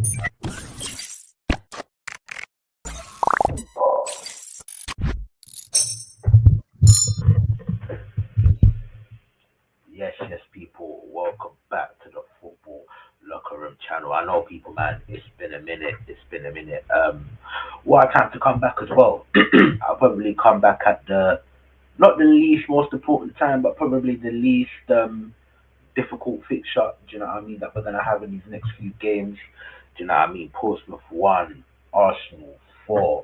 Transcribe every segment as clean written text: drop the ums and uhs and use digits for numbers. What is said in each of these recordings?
Yes, people. Welcome back to the Football Locker Room channel. I know, people, man. It's been a minute. It's been a minute. What a time to come back as well. I'll probably come back at the not the least most important time, but probably the least difficult fixture. Do you know what I mean? That we're gonna have in these next few games. Do you know what I mean? Portsmouth 1, Arsenal 4.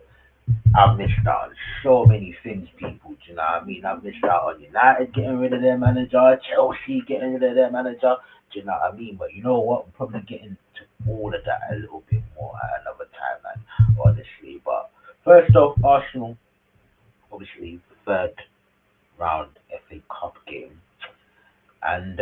I've missed out on so many things, people. Do you know what I mean? I've missed out on United getting rid of their manager, Chelsea getting rid of their manager. Do you know what I mean? But you know what? We're probably getting to all of that a little bit more at another time, man. Honestly, but first off, Arsenal, obviously third round FA Cup game, and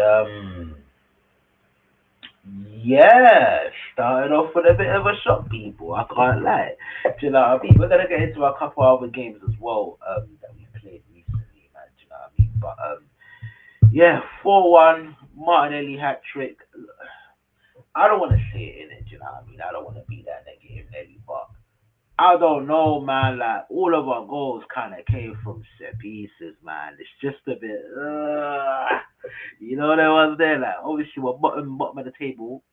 yeah, started off with a bit of a shock, people. I can't lie. Do you know what I mean? We're gonna get into a couple other games as well that we played recently, man. Do you know what I mean? But yeah, 4-1 Martinelli hat trick. I don't want to say it in it. Do you know what I mean? I don't want to be that negative, Nelly, but I don't know, man. Like all of our goals kind of came from set pieces, man. It's just a bit, you know, there was there. Like obviously we're bottom of the table.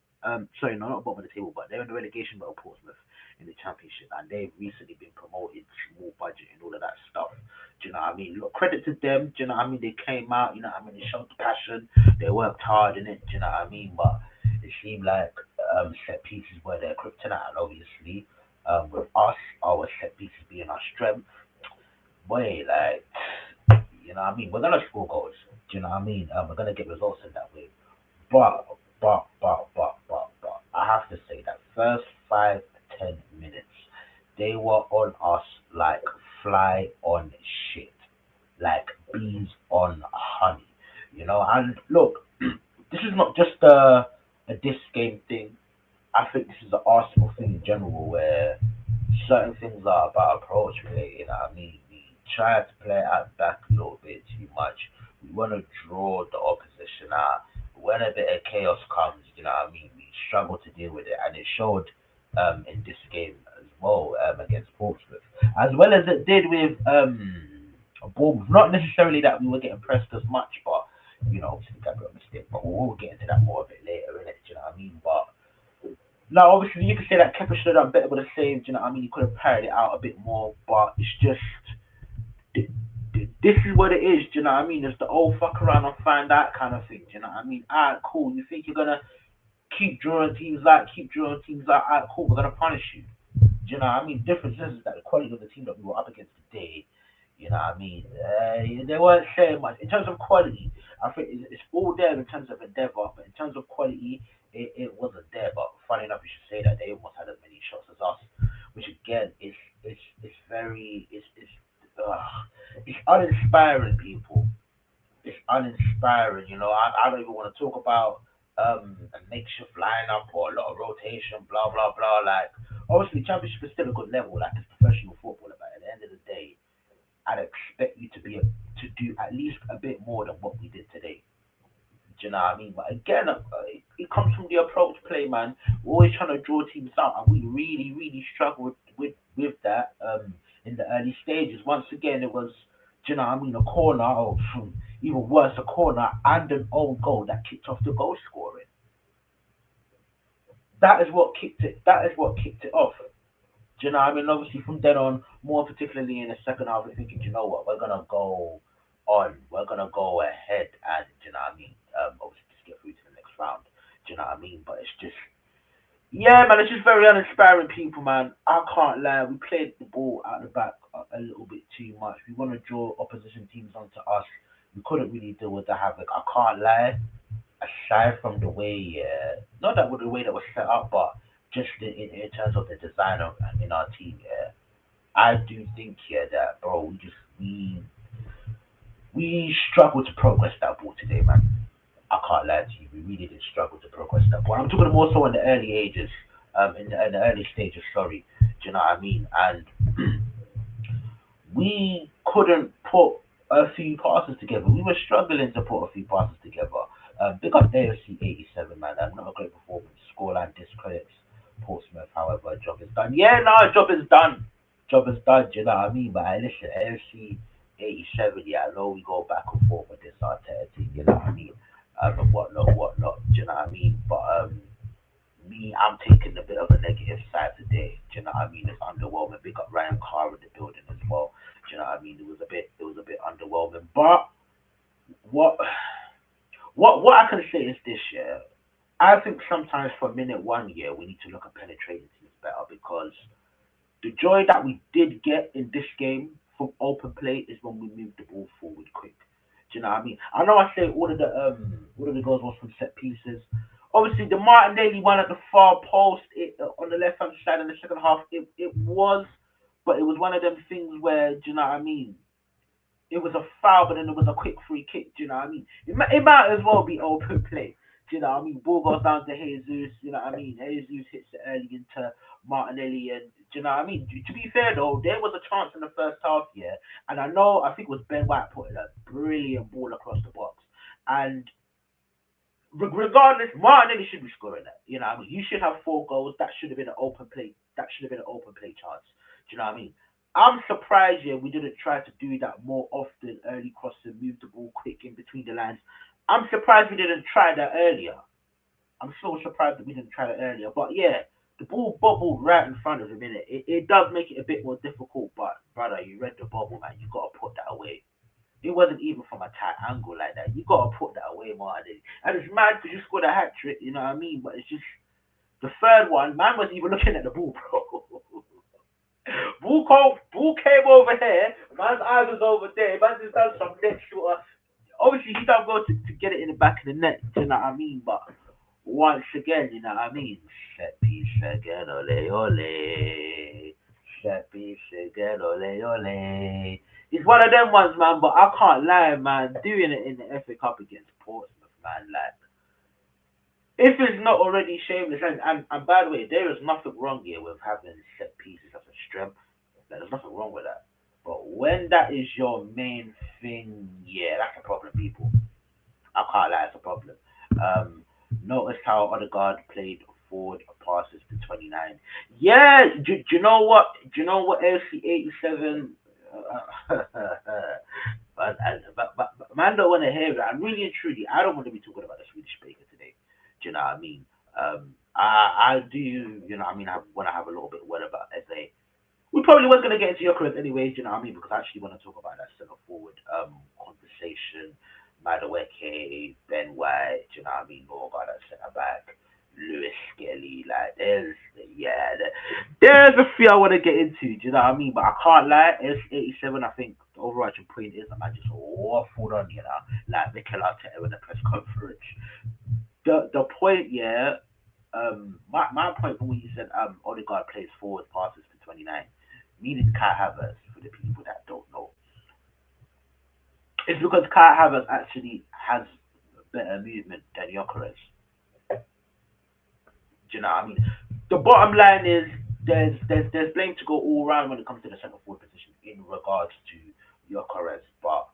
Sorry, no, not bottom of the table, but they're in the relegation battle, Portsmouth, in the championship, and they've recently been promoted to more budget and all of that stuff. Do you know what I mean? Look, credit to them. Do you know what I mean? They came out. You know what I mean? They showed the passion. They worked hard in it. Do you know what I mean? But it seemed like set pieces were their kryptonite, and obviously with us, our set pieces being our strength, boy, like, you know what I mean? We're going to score goals. Do you know what I mean? We're going to get results in that way. But, I have to say that first 5 to 10 minutes, they were on us like fly on shit, like bees on honey, you know? And look, this is not just a this game thing. I think this is an Arsenal thing in general where certain things are about approach related. I mean, we try to play out back a little bit too much. We want to draw the opposition out. When a bit of chaos comes, you know what I mean, we struggle to deal with it. And it showed in this game as well against Portsmouth. As well as it did with Bournemouth. Not necessarily that we were getting pressed as much, but, you know, obviously we got a mistake. But we'll get into that more a bit later, innit? Do you know what I mean? But now, obviously, you could say that Kepa should have done better with the save. Do you know what I mean? He could have parried it out a bit more, but it's just this is what it is. Do you know what I mean? It's the old fuck around and find out kind of thing. Do you know what I mean? Alright, cool. You think you're gonna keep drawing teams like, alright, cool. We're gonna punish you. Do you know what I mean? Difference is that the quality of the team that we were up against today. You know what I mean? They weren't saying much in terms of quality. I think it's all there in terms of endeavour, but in terms of quality, it wasn't there. But funny enough, you should say that they almost had as many shots as us, which again is very it's uninspiring, people. It's uninspiring. You know, I don't even want to talk about a makeshift lineup or a lot of rotation, blah blah blah. Like obviously, championship is still a good level, like it's professional football. But at the end of the day, I'd expect you to do at least a bit more than what we did today. Do you know what I mean? But again, it comes from the approach play, man. We're always trying to draw teams out, and we really struggled with that in the early stages. Once again, it was, do you know what I mean, a corner, or even worse, a corner and an own goal that kicked off the goal scoring. That is what kicked it. That is what kicked it off. Do you know what I mean? Obviously, from then on, more particularly in the second half, we're thinking, do you know what, we're gonna go on, we're gonna go ahead, and do you know what I mean? Obviously, just get through to the next round. Do you know what I mean? But it's just, yeah, man, it's just very uninspiring, people, man. I can't lie. We played the ball out the back a little bit too much. We want to draw opposition teams onto us. We couldn't really deal with the havoc. I can't lie. Aside from the way, not that with the way that was set up, but just in terms of the design of in our team, yeah, I do think, yeah, that bro, we struggled to progress that ball today, man. I can't lie to you, we really did struggle to progress that ball. I'm talking more so in the early ages, in the early stages. Sorry, do you know what I mean? And we couldn't put a few passes together. We were struggling to put a few passes together. Big up AFC 87, man. Not a great performance. Scoreline discredits Port whatever, job is done. Yeah, no, job is done. Job is done, do you know what I mean? But listen, AFC 87, yeah, I know we go back and forth with this Arteta thing, you know what I mean? And whatnot, do you know what I mean? But me, I'm taking a bit of a negative side today. Do you know what I mean? It's underwhelming. Big up Ryan Carr in the building as well. Do you know what I mean? It was a bit underwhelming. But what what I can say is this year. I think sometimes for minute one year we need to look at penetrating teams better because the joy that we did get in this game from open play is when we moved the ball forward quick. Do you know what I mean? I know I say all of the goals was from set pieces. Obviously, the Martinelli one at the far post on the left hand side in the second half, it was, but it was one of them things where, do you know what I mean? It was a foul, but then it was a quick free kick. Do you know what I mean? It might as well be open play. Do you know what I mean? Ball goes down to Jesus. You know what I mean? Jesus hits it early into Martinelli, and do you know what I mean? To be fair though, there was a chance in the first half, yeah, and I think it was Ben White putting a brilliant ball across the box, and regardless, Martinelli should be scoring that. You know what I mean? You should have 4 goals. That should have been an open play. That should have been an open play chance. Do you know what I mean? I'm surprised, yeah, we didn't try to do that more often. Early crossing, move the ball quick in between the lines. I'm surprised we didn't try that earlier. I'm so surprised that we didn't try that earlier. But yeah, the ball bubbled right in front of him. It does make it a bit more difficult. But brother, you read the bubble, man. You got to put that away. It wasn't even from a tight angle like that. You got to put that away, Martin. And it's mad because you scored a hat trick. You know what I mean? But it's just the third one. Man was even looking at the ball, bro. Bull came over here. Man's eyes was over there. Man just done some neck shooter. Obviously, he don't go to get it in the back of the net. You know what I mean? But once again, you know what I mean? Set piece again, ole ole. Set piece again, ole ole. It's one of them ones, man. But I can't lie, man. Doing it in the FA Cup against Portsmouth, man. Like, if it's not already shameless, and by the way, there is nothing wrong here with having set pieces as a strength. There's nothing wrong with that. But when that is your main thing, yeah, that's a problem, people. I can't lie, it's a problem. Um, Notice how Odegaard played forward passes to 29. Yeah, do you know what? Do you know what LC 87? But man don't want to hear it. And really and truly, I don't want to be talking about the Swedish baker today. Do you know what I mean? I do, you know what I mean? I want to have a little bit of word about SA. We probably was going to get into your careers anyways, you know what I mean? Because I actually want to talk about that centre forward conversation. Madueke, Ben White, you know what I mean? Norgard at centre back, Lewis Skelly, like there's a few I want to get into, do you know what I mean? But I can't lie, S87, I think the overarching point is I might just waffled on, you know, like Mikel Arteta in the press conference. The point, yeah, my point from when you said Odegaard plays forward passes to 29, meaning Kai Havertz, for the people that don't know, it's because Kai Havertz actually has better movement than Gyökeres. Do you know what I mean? The bottom line is there's blame to go all around when it comes to the centre forward position in regards to Gyökeres, but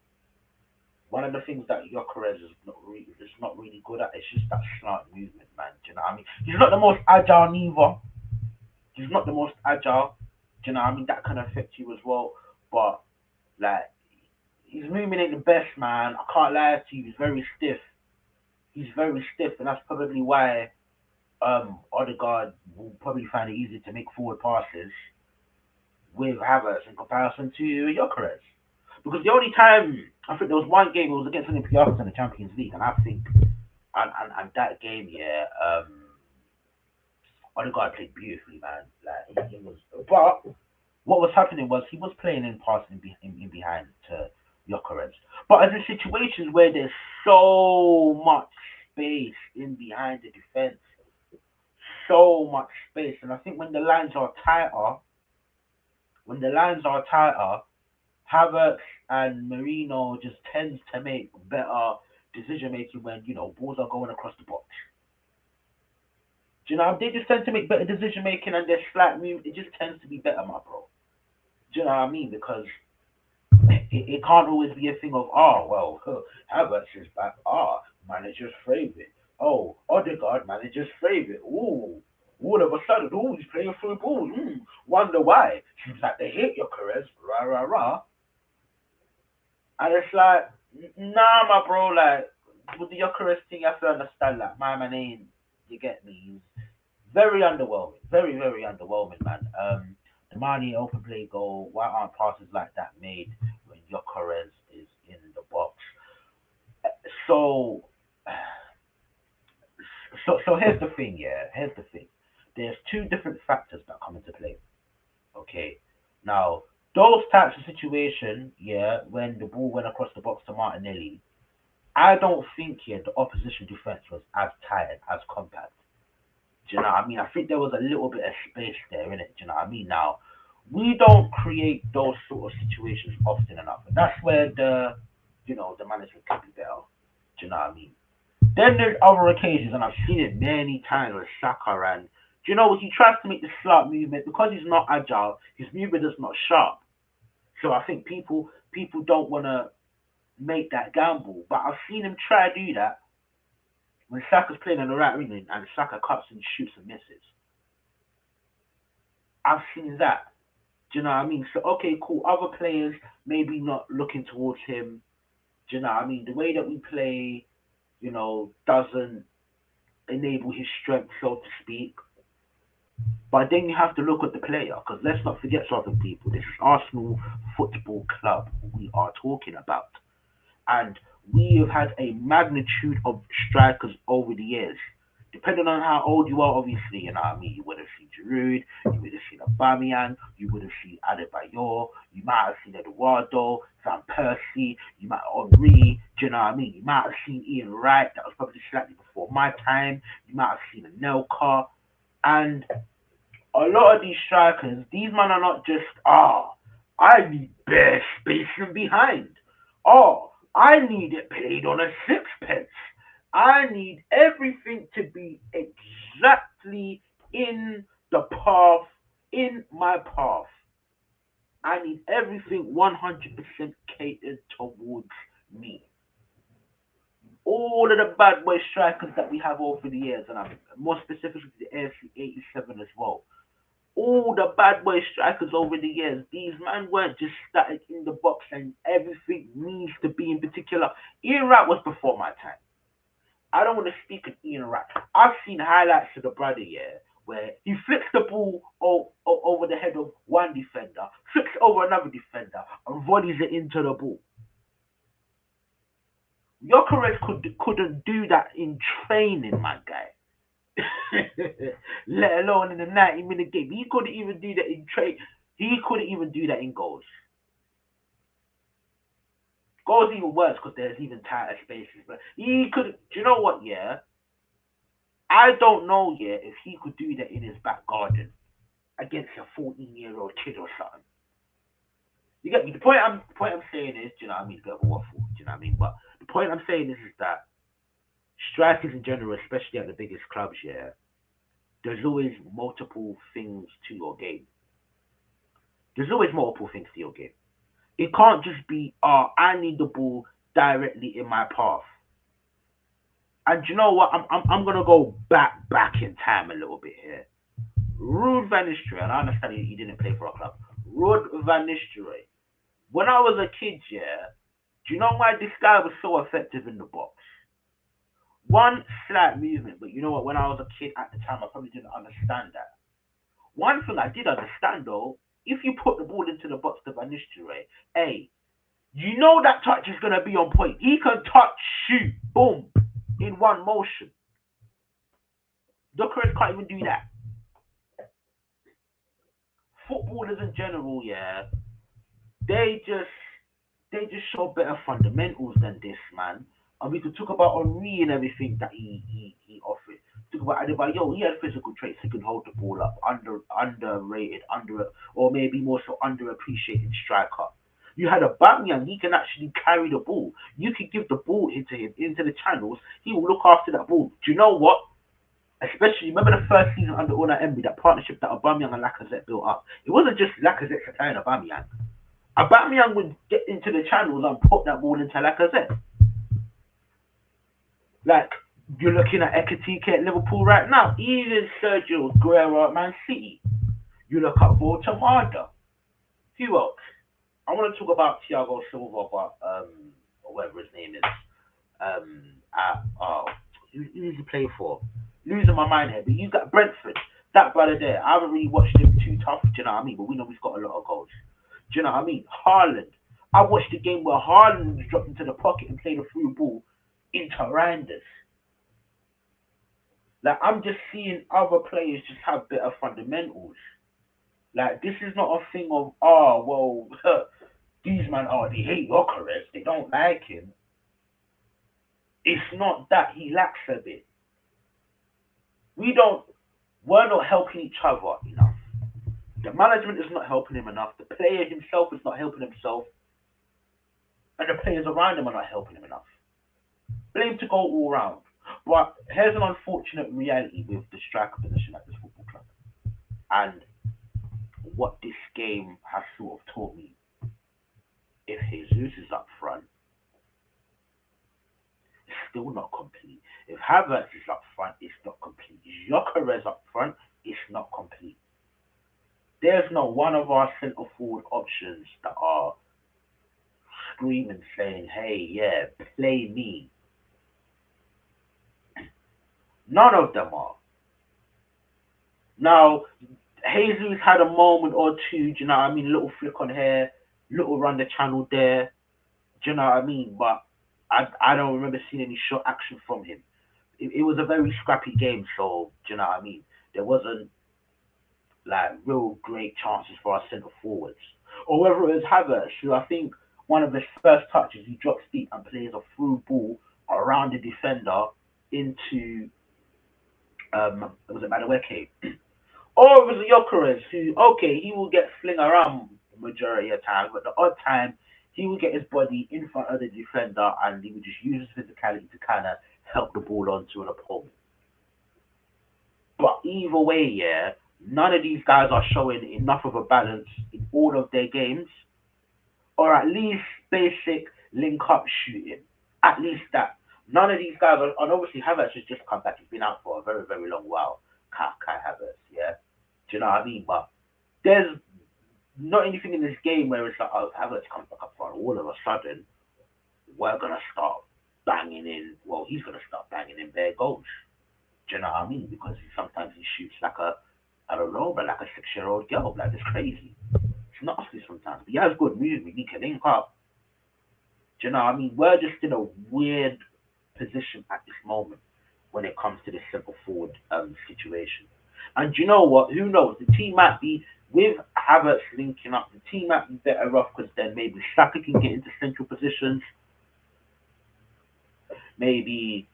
one of the things that Gyökeres is not really good at is just that slant movement, man. Do you know what I mean? He's not the most agile neither. He's not the most agile. Do you know what I mean? That can affect you as well. But like his movement ain't the best, man. I can't lie to you. He's very stiff. He's very stiff, and that's probably why Odegaard will probably find it easier to make forward passes with Havertz in comparison to Gyökeres. Because the only time I think there was one game it was against Olympiacos in the Champions League, and I think and that game, yeah, Odegaard played beautifully, man. Like he was, but what was happening was he was playing in passing in behind to Gyökeres. But as in situations where there's so much space in behind the defense, so much space, and I think when the lines are tighter, Havertz and Marino just tends to make better decision making when balls are going across the box. Do you know they just tend to make better decision making and their slight move it just tends to be better, my bro. Do you know what I mean? Because it can't always be a thing of Havertz is back. Manager's favorite. Oh, Odegaard, manager's favorite. Ooh, all of a sudden, oh, he's playing through ball. Wonder why? Seems like they hate your careers, rah rah rah. And it's like, nah, my bro, like with the Jokeres thing, you have to understand, like my man ain't. You get me? He's very underwhelming, very underwhelming, man. The Mane open play goal. Why aren't passes like that made when Jokeres is in the box? So, so here's the thing, yeah. Here's the thing. There's two different factors that come into play. Okay. Now, those types of situation, yeah, when the ball went across the box to Martinelli, I don't think yeah the opposition defense was as tight and as compact. Do you know what I mean? I think there was a little bit of space there in it. Do you know what I mean? Now, we don't create those sort of situations often enough, and that's where the management could be better. Do you know what I mean? Then there's other occasions, and I've seen it many times with Saka, and do you know he tries to make the slight movement because he's not agile. His movement is not sharp. So I think people don't want to make that gamble. But I've seen him try to do that when Saka's playing on the right wing and Saka cuts and shoots and misses. I've seen that. Do you know what I mean? So okay, cool. Other players maybe not looking towards him. Do you know what I mean? The way that we play, doesn't enable his strength, so to speak. But then you have to look at the player, because let's not forget something, people. This is Arsenal Football Club we are talking about. And we have had a magnitude of strikers over the years. Depending on how old you are, obviously, you know what I mean? You would have seen Giroud, you would have seen Aubameyang, you would have seen Adebayor, you might have seen Eduardo, Van Persie, you might have Henri, do you know what I mean? You might have seen Ian Wright, that was probably slightly before my time. You might have seen Anelka. And a lot of these strikers, these men are not just, I need bare space from behind. I need it paid on a sixpence. I need everything to be exactly in the path, in my path. I need everything 100% catered towards me. All of the bad boy strikers that we have over the years, and I'm more specifically the AFC 87 as well, all the bad boy strikers over the years, these men weren't just static in the box and everything needs to be in particular. Ian Wright was before my time. I don't want to speak of Ian Wright. I've seen highlights of the brother, yeah, where he flicks the ball over the head of one defender, flicks over another defender, and volleys it into the ball. Jokeres couldn't do that in training, my guy. Let alone in a 90-minute game. He couldn't even do that in trade. He couldn't even do that in goals. Goals even worse because there's even tighter spaces. But he could. Do you know what? Yeah, I don't know. Yeah, if he could do that in his back garden against a 14-year-old kid or something. You get me? The point I'm saying is, do you know what I mean? It's a bit of a waffle. Do you know what I mean? But the point I'm saying is that strikers in general, especially at the biggest clubs, yeah, there's always multiple things to your game. There's always multiple things to your game. It can't just be, I need the ball directly in my path. And you know what? I'm gonna go back in time a little bit here. Ruud van Nistelrooy, and I understand he didn't play for a club. Ruud van Nistelrooy. When I was a kid, yeah, do you know why this guy was so effective in the box? One slight movement, but you know what? When I was a kid at the time, I probably didn't understand that. One thing I did understand though, if you put the ball into the box to Van Nistelrooy, hey, you know that touch is gonna be on point. He can touch, shoot, boom, in one motion. Jokeres can't even do that. Footballers in general, yeah, they just they just show better fundamentals than this man. And we could talk about Henri and everything that he offered. Talk about Adebayo, he had physical traits. He could hold the ball up, underrated, or maybe more so underappreciated striker. You had a Bamiyang, he can actually carry the ball. You could give the ball into him, into the channels. He will look after that ball. Do you know what? Especially, remember the first season under Unai Emery, that partnership that Aubameyang and Lacazette built up. It wasn't just Lacazette supplying Aubameyang. Aubameyang would get into the channels and put that ball into Lacazette. Like, You're looking at Ekitike at Liverpool right now. Even Sergio Aguero at Man City. You look at Voltamada. Who else? I want to talk about Thiago Silva, but or whatever his name is. Who's he play for? Losing my mind here, but you got Brentford. That brother there. I haven't really watched him too tough. Do you know what I mean? But we know he's got a lot of goals. Do you know what I mean? Haaland. I watched the game where Haaland dropped into the pocket and played a through ball into Randers. Like I'm just seeing other players just have better fundamentals. Like this is not a thing of these man they hate Jokeres, they don't like him. It's not that he lacks a bit. We don't we're not helping each other enough. The management is not helping him enough. The player himself is not helping himself, and the players around him are not helping him enough. Blame to go all round. But here's an unfortunate reality with the striker position at this football club, and what this game has sort of taught me. If Jesus is up front, it's still not complete. If Havertz is up front, it's not complete. Jokeres up front, it's not complete. There's not one of our centre forward options that are screaming saying, hey, yeah, play me. None of them are. Now, Jesus had a moment or two, do you know what I mean? Little flick on here, little run the channel there, do you know what I mean? But I don't remember seeing any shot action from him. It was a very scrappy game, so, do you know what I mean? There wasn't like real great chances for our centre forwards. Or whether it was Havertz, who I think one of his first touches, he drops deep and plays a through ball around the defender into was it Madueke? Or it was Jokeres, who okay, he will get fling around majority of time, but the odd time he will get his body in front of the defender and he would just use his physicality to kind of help the ball onto an opponent. But either way, yeah, none of these guys are showing enough of a balance in all of their games, or at least basic link up shooting. At least that. None of these guys, and obviously Havertz has just come back. He's been out for a very, very long while. Kai Havertz, yeah? Do you know what I mean? But there's not anything in this game where it's like, oh, Havertz comes back up front. All of a sudden, we're going to start banging in. Well, he's going to start banging in bare goals. Do you know what I mean? Because sometimes he shoots like I don't know, but like a 6-year-old girl. Like, it's crazy. It's nasty sometimes. But he has good movement. He can link up. Do you know what I mean? We're just in a weird position at this moment when it comes to the centre forward situation. And do you know what? Who knows? The team might be, with Havertz linking up, the team might be better off because then maybe Saka can get into central positions. Maybe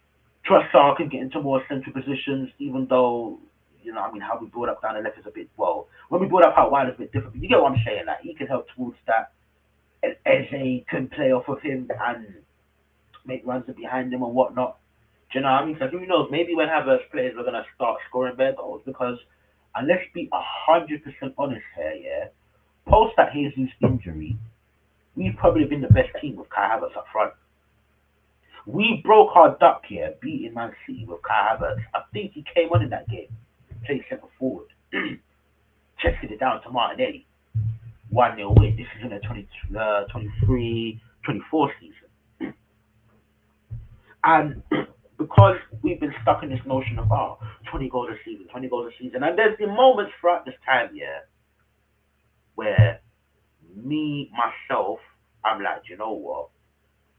Trossard can get into more central positions, even though, you know, I mean, how we build up down the left is a bit, well, when we build up out wide is a bit different. But you get what I'm saying? Like, he can help towards that. And Eze can play off of him and make runs behind him and whatnot. Do you know what I mean? So who knows? Maybe when Havertz plays, we're gonna start scoring better goals because, and let's be 100% honest here, yeah. Post that Jesus injury, we've probably been the best team with Kai Havertz up front. We broke our duck here, beating Man City with Kai Havertz. I think he came on in that game, played centre forward, chested it down to Martinelli. 1-0 win. This is in the 23-24 season. And because we've been stuck in this notion of 20 goals a season, 20 goals a season, and there's been moments throughout this time, yeah, where me, myself, I'm like, you know what?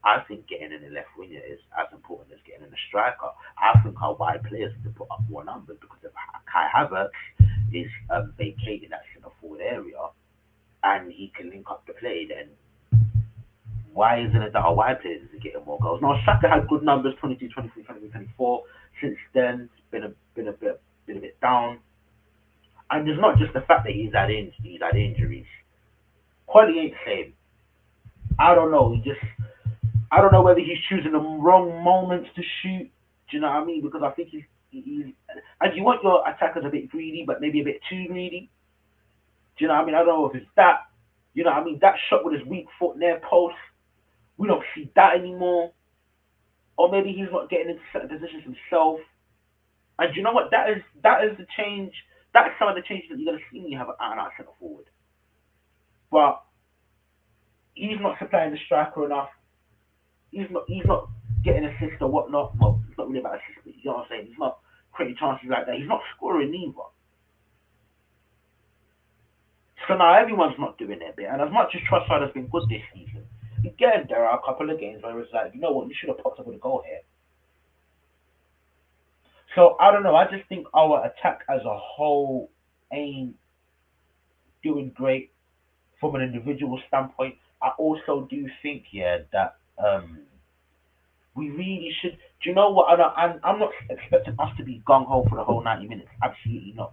I think getting in the left winger is as important as getting in the striker. I think our wide players need to put up more numbers because if Kai Havertz is vacating that centre forward area and he can link up the play, then why isn't it that our wide players are getting more goals? Now, Saka had good numbers 22, 23, 23, 24. Since then, it's been a bit down. And it's not just the fact that he's had injuries. Quality ain't the same. I don't know. I don't know whether he's choosing the wrong moments to shoot. Do you know what I mean? Because I think he's and you want your attackers a bit greedy, but maybe a bit too greedy. Do you know what I mean? I don't know if it's that. You know what I mean? That shot with his weak foot near post. We don't see that anymore. or maybe he's not getting into certain positions himself. And you know what? That is the change. That's some of the changes that you're gonna see when you have an out and out centre forward. But he's not supplying the striker enough. He's not getting assists or whatnot. Well, it's not really about assists, but you know what I'm saying. He's not creating chances like that. He's not scoring either. So now everyone's not doing their bit. And as much as Trossard has been good this season, again there are a couple of games where it's like, you know what, you should have popped up with a goal here. So I don't know. I just think our attack as a whole ain't doing great from an individual standpoint. I also do think, yeah, that we really should. Do you know what? I'm not expecting us to be gung ho for the whole 90 minutes. Absolutely not.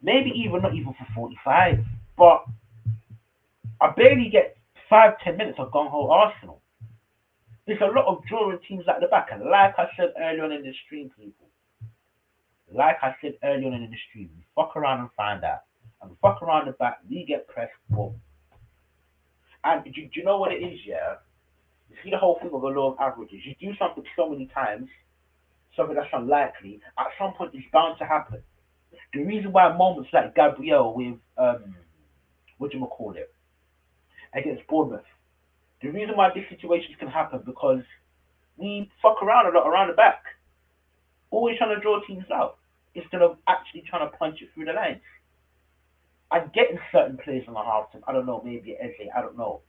Maybe even not even for 45. But I barely get 5-10 minutes of gung ho Arsenal. There's a lot of drawing teams at the back, and like I said earlier on in the stream, people. Like I said earlier on in the stream, we fuck around and find out, and we fuck around the back. We get pressed. Boom. And do you know what it is? Yeah. You see the whole thing of the law of averages. You do something so many times, something that's unlikely, at some point it's bound to happen. The reason why moments like Gabriel with what do you call it against Bournemouth, the reason why these situations can happen because we fuck around a lot around the back, always trying to draw teams out instead of actually trying to punch it through the lines. And getting certain players on the half time, I don't know, maybe Eze, I don't know.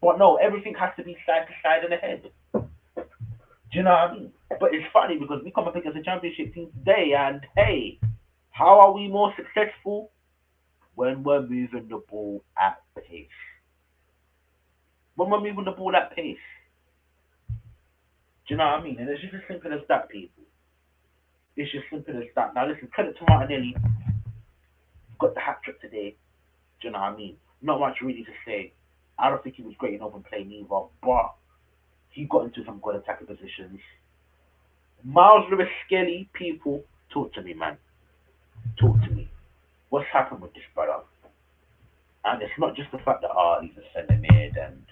But no, everything has to be side to side in the head. Do you know what I mean? But it's funny because we come up against a championship team today, and hey, how are we more successful? When we're moving the ball at pace. When we're moving the ball at pace. Do you know what I mean? And it's just as simple as that, people. It's just simple as that. Now listen, credit to Martinelli. Got the hat trick today. Do you know what I mean? Not much really to say. I don't think he was great in open play neither, but he got into some good attacking positions. Miles Lewis Skelly, people, talk to me, man. Talk to me. What's happened with this brother? And it's not just the fact that he's a centre mid and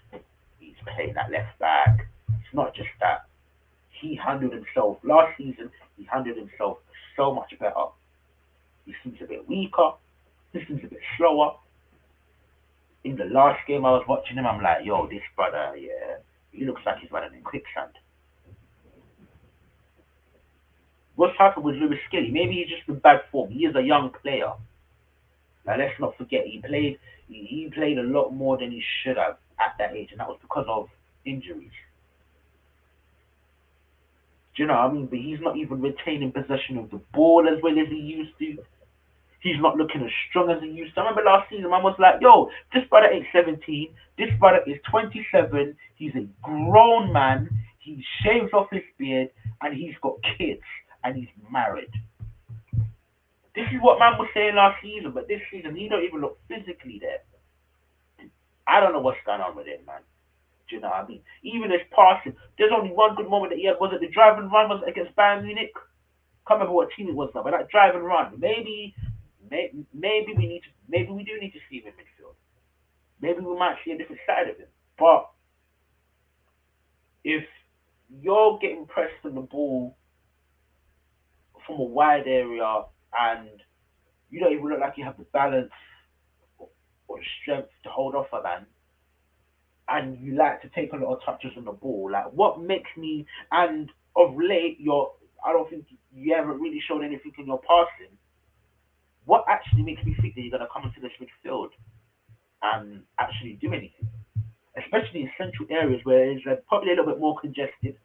he's playing at left back. It's not just that. He handled himself last season. He handled himself so much better. He seems a bit weaker. He seems a bit slower. In the last game I was watching him, I'm like, yo, this brother, yeah, he looks like he's running in quicksand. What's happened with Lewis Skelly? Maybe he's just in bad form. He is a young player. Now let's not forget he played a lot more than he should have at that age, and that was because of injuries. Do you know what I mean? But he's not even retaining possession of the ball as well as he used to. He's not looking as strong as he used to. I remember last season, man was like, yo, this brother ain't 17. This brother is 27. He's a grown man. He shaves off his beard, and he's got kids, and he's married. This is what man was saying last season, but this season, he don't even look physically there. I don't know what's going on with him, man. Do you know what I mean? Even his passing, there's only one good moment that he had. Was it the drive and run? Was it against Bayern Munich? Can't remember what team it was now, but that drive and run. Maybe we do need to see him in midfield. Maybe we might see a different side of him. But if you're getting pressed on the ball from a wide area and you don't even look like you have the balance or the strength to hold off a man, and you like to take a lot of touches on the ball, like what makes me, and of late, I don't think you haven't really shown anything in your passing. What actually makes me think that you're going to come into this midfield and actually do anything? Especially in central areas where it's probably a little bit more congested,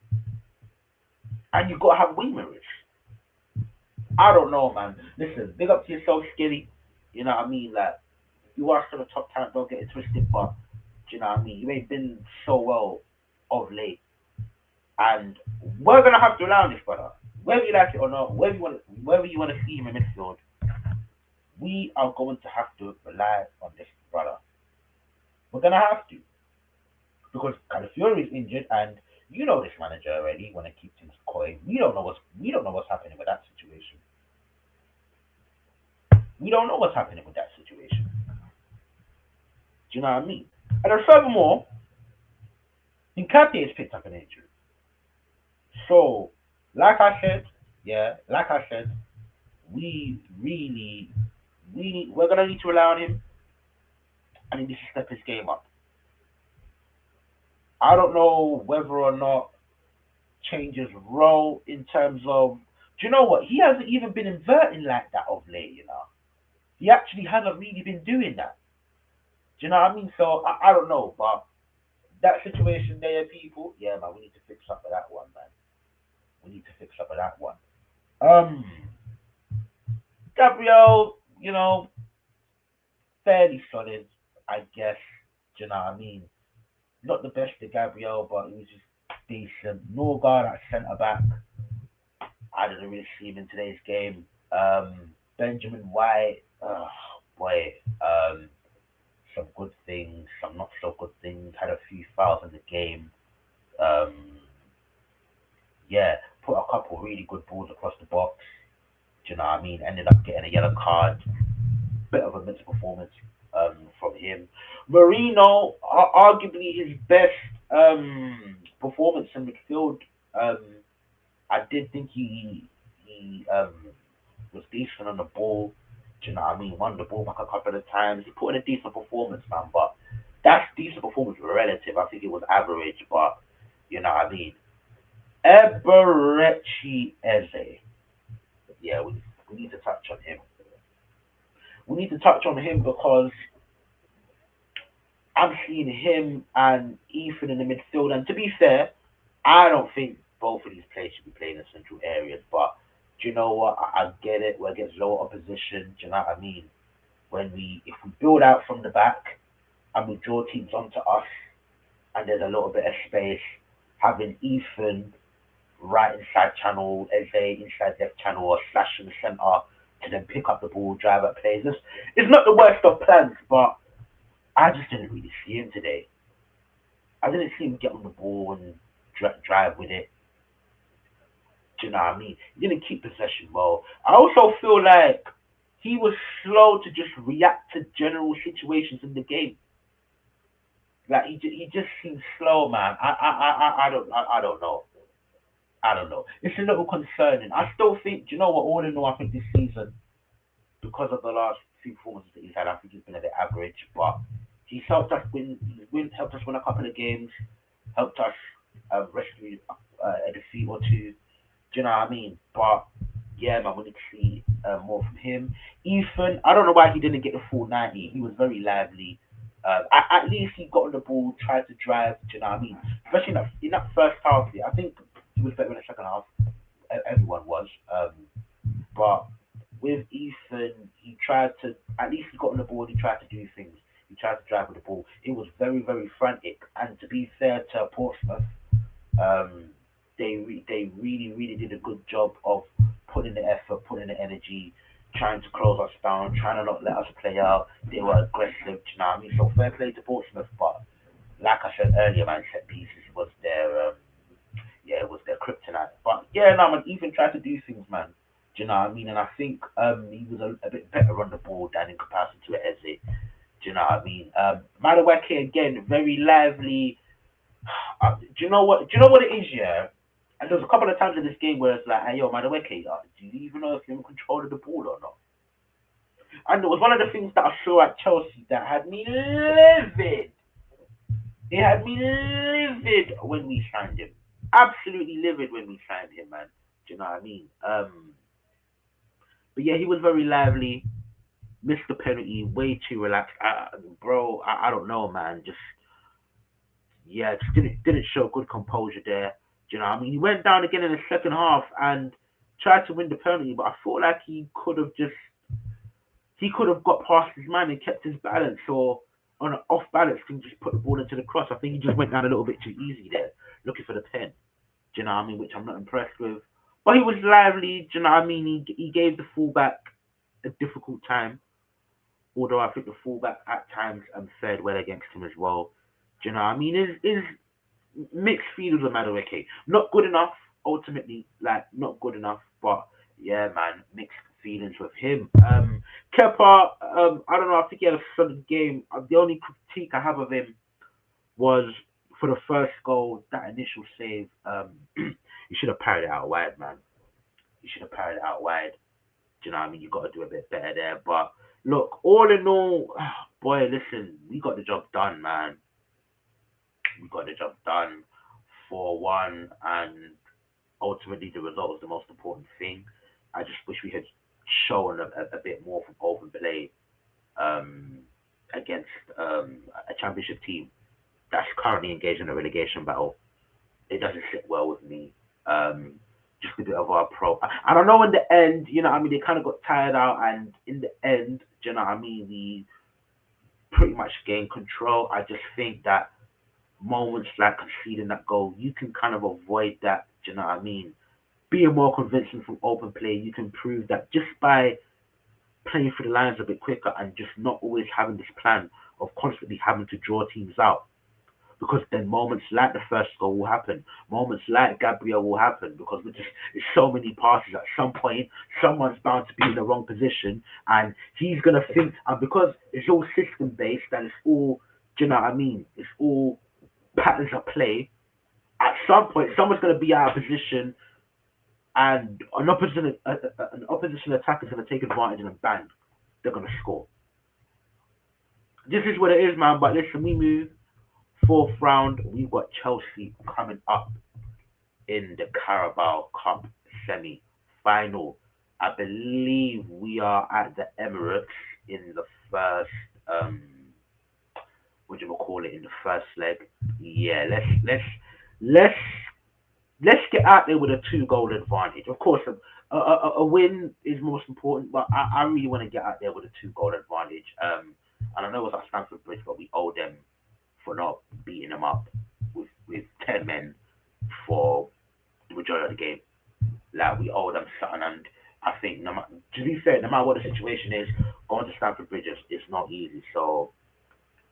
and you've got to have wing mirrors. I don't know, man. Listen, big up to yourself, Skilly. You know what I mean? Like, you are still a top talent, don't get it twisted, but do you know what I mean? You ain't been so well of late. And we're going to have to allow this, brother. Whether you like it or not, whether you want to see him in midfield, we are going to have to rely on this brother. We're going to have to. Because Calafiori is injured, and you know this manager already want to keep things coy. We don't know what's happening with that situation. We don't know what's happening with that situation. Do you know what I mean? And then furthermore, Nketiah has picked up an injury. So, like I said, yeah, like I said, we really, we're gonna need to rely on him, and he needs to step his game up. I don't know whether or not change his role in terms of. Do you know what? He hasn't even been inverting like that of late. He actually hasn't really been doing that. Do you know what I mean? So I don't know, but that situation there, people, yeah, man, we need to fix up with that one, man. We need to fix up with that one. Um, Gabriel, fairly solid, I guess. Do you know what I mean? Not the best of Gabriel, but he was just decent. Norgard at centre back. I didn't really see him in today's game. Benjamin White, oh boy, some good things, some not so good things. Had a few fouls in the game. Um, yeah, put a couple really good balls across the box. Do you know what I mean? Ended up getting a yellow card. Bit of a mixed performance from him. Marino, arguably his best performance in midfield. Um, I did think he was decent on the ball. Do you know what I mean? Won the ball back a couple of times. He put in a decent performance, man. But that's decent performance relative. I think it was average, but you know what I mean. Eberechi Eze. Yeah, we need to touch on him. We need to touch on him because I'm seeing him and Ethan in the midfield. And to be fair, I don't think both of these players should be playing in central areas. But do you know what? I get it. We're against low opposition. Do you know what I mean? If we build out from the back and we draw teams onto us, and there's a little bit of space, having Ethan right inside channel, Eze inside left channel, or slash in the centre to then pick up the ball, drive at plays. It's not the worst of plans, but I just didn't really see him today. I didn't see him get on the ball and drive with it. Do you know what I mean? He didn't keep possession well. I also feel like he was slow to just react to general situations in the game. Like he just seems slow, man. I don't know. I don't know. It's a little concerning. I still think. Do you know what? All in all, I think this season, because of the last few performances that he's had, I think he's been a bit average. But he's helped us helped us win a couple of games, helped us rescue a defeat or two. Do you know what I mean? But yeah, man, we need to see more from him. Ethan, I don't know why he didn't get the full 90. He was very lively. At least he got on the ball, tried to drive. Do you know what I mean? Especially in that first half. I think he was better in the second half. Everyone was. But with Ethan, he tried to, at least he got on the ball, he tried to do things. He tried to drive with the ball. It was very, very frantic. And to be fair to Portsmouth, um, they really, really did a good job of putting the effort, putting the energy, trying to close us down, trying to not let us play out. They were aggressive, you know what I mean? So fair play to Portsmouth, but like I said earlier, man, set pieces was their it was their kryptonite. But yeah, no, man, Ethan tried to do things, man. Do you know what I mean? And I think he was a bit better on the ball than in comparison to Eze. Do you know what I mean? Madawake again, very lively. Do you know what? Do you know what it is? Yeah. And there's a couple of times in this game where it's like, hey, yo, Madawake, do you even know if you're in control of the ball or not? And it was one of the things that I saw at Chelsea that had me livid. It had me livid when we signed him. Absolutely livid when we signed him, man. Do you know what I mean? But yeah, he was very lively. Missed the penalty, way too relaxed. Bro, I don't know, man. Just yeah, just didn't show good composure there. Do you know what I mean? He went down again in the second half and tried to win the penalty, but I feel like he could have got past his man and kept his balance, or on an off balance thing, just put the ball into the cross. I think he just went down a little bit too easy there, looking for the pen. Do you know what I mean? Which I'm not impressed with. But he was lively. Do you know what I mean? He gave the fullback a difficult time, although I think the fullback at times fared well against him as well. Do you know what I mean? Is mixed feelings with Madueke. Not good enough, ultimately, like not good enough, but yeah, man, mixed feelings with him. Kepa, I don't know, I think he had a solid game. The only critique I have of him was for the first goal, that initial save. you should have parried it out wide, man. You should have parried it out wide. Do you know what I mean? You got to do a bit better there. But look, all in all, boy, listen, we got the job done, man. We got the job done 4-1, and ultimately the result was the most important thing. I just wish we had shown a bit more from open play um, against a championship team that's currently engaged in a relegation battle. It doesn't sit well with me. Um, just a bit of our pro. I don't know. In the end, you know, what I mean, they kind of got tired out, and in the end, you know, what I mean, we pretty much gained control. I just think that moments like conceding that goal, you can kind of avoid that. You know what I mean? Being more convincing from open play, you can prove that just by playing through the lines a bit quicker and just not always having this plan of constantly having to draw teams out. Because then moments like the first goal will happen. Moments like Gabriel will happen because it's so many passes. At some point, someone's bound to be in the wrong position, and he's gonna think. And because it's all system based, and it's all, do you know what I mean? It's all patterns of play. At some point, someone's gonna be out of position, and an opposition attacker is gonna take advantage, and bang, they're gonna score. This is what it is, man. But listen, we move. Fourth round, we've got Chelsea coming up in the Carabao Cup semi final. I believe we are at the Emirates in the first what do you call it, in the first leg. Yeah, let's let's get out there with a 2 goal advantage. Of course, a win is most important, but I really want to get out there with a 2 goal advantage. And I know it's at Stamford Bridge, but we owe them for not beating them up with 10 men for the majority of the game. Like, we owe them something, and I think, to be fair, no matter what the situation is, going to Stamford Bridge is not easy. So,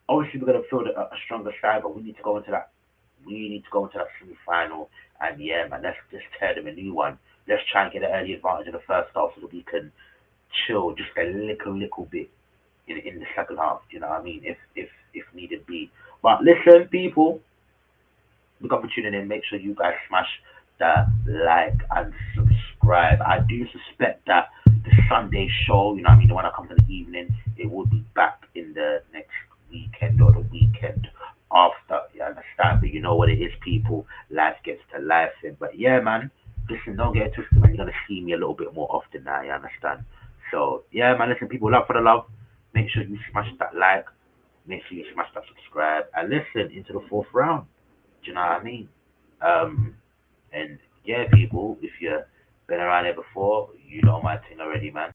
obviously, we're going to field a stronger side, but we need to go into that. We need to go into that semi-final, and yeah, man, let's just tear them a new one. Let's try and get an early advantage in the first half so that we can chill just a little bit in the second half. You know what I mean? If needed be. But listen, people, look up for tuning in. Make sure you guys smash the like and subscribe. I do suspect that the Sunday show, you know what I mean, the one that comes in the evening, it will be back in the next weekend or the weekend after. You understand? But you know what it is, people. Life gets to life. But yeah, man, listen, don't get it twisted, man. You're going to see me a little bit more often now, you understand? So, yeah, man, listen, people, love for the love. Make sure you smash that like. Make sure you smash that subscribe. And listen, into the fourth round. Do you know what I mean? Um, and yeah, people, if you've been around here before, you know my thing already, man.